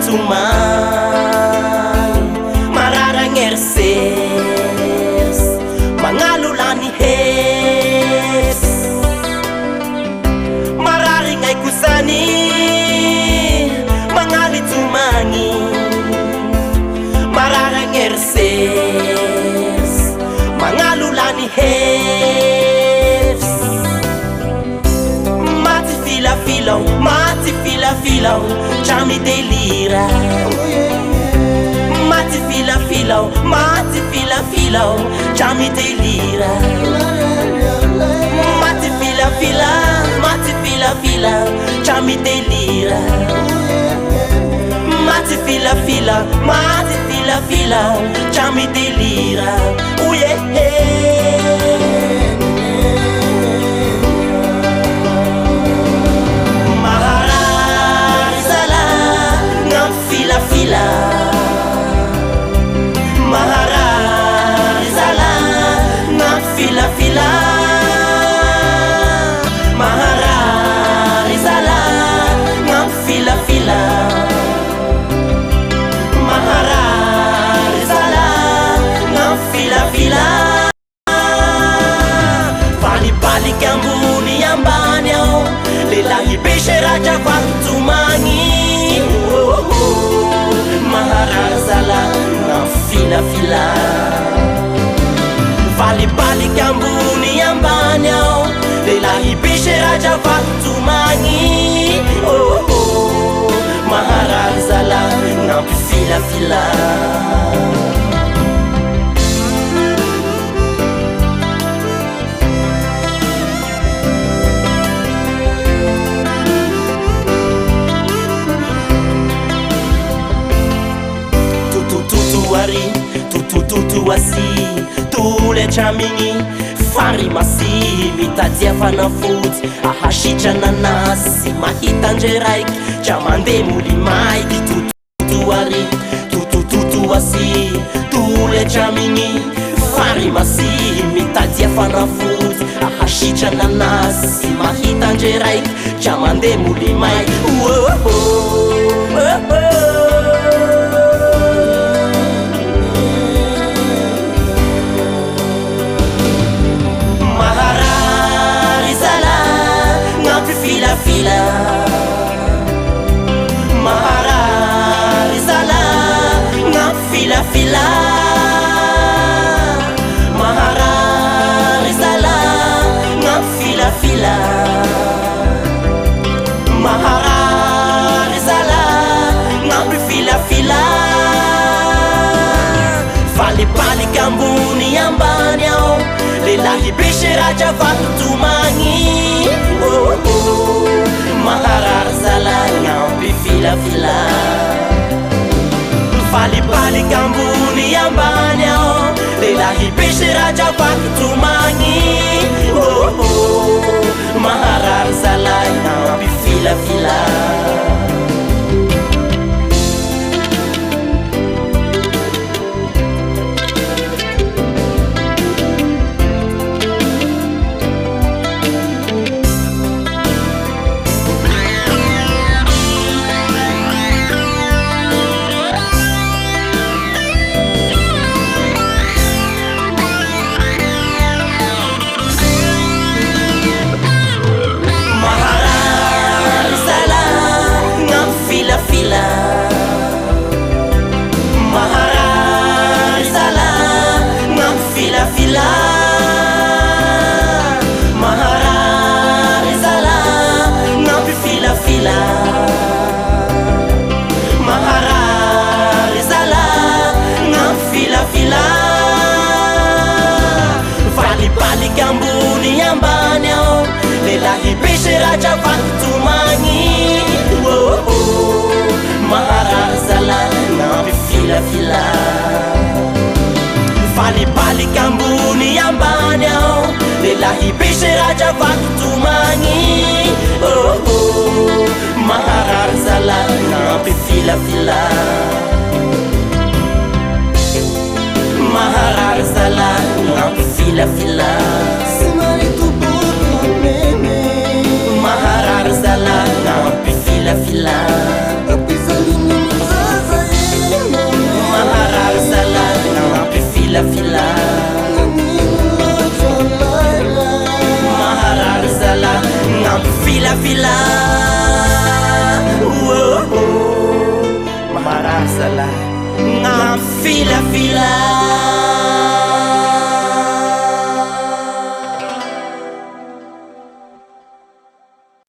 tumang mararang erses mangalulani hes mararing ay kusani mangali tumangi mararang erses mangalulani hes mati fila filaw chami delira mati fila filaw chami delira mati fila chami delira mati fila chami delira Maharizala na fila Maharizala na fila Maharizala na fila balik ang buni ang banyaw lilahi bisheraja waktumangi Maharizala na fila balik ang buni ang banyaw lilahi bisheraja waktumangi Maharizala na fila tutuasi tule chamini fari masi mitadia fanafuti ahashija nanasi mahita njeraik chamande mulimai tutuari tutuasi tule chamini fari masi mitadia fanafuti ahashija nanasi mahita njeraik chamande mulimai fila Maharizala na fila Maharizala na fila Maharizala na fila balik ang buni ang banyaw lilahi bisheraja waktumangi Maharizala ngambi fila balik ang buni ang banyaw lilahi bisheraja waktumangi Maharizala ngambi fila Maharizala na fila Maharizala na fila Maharizala na fila balik ang buni ang banyaw lilahi bisheraja waktumangi Maharizala na fila balik ang buni ang banyaw lilahi bisheraja waktumangi Maharizala na fila Maharizala na fila Maharizala na fila zala gn'ampy filafila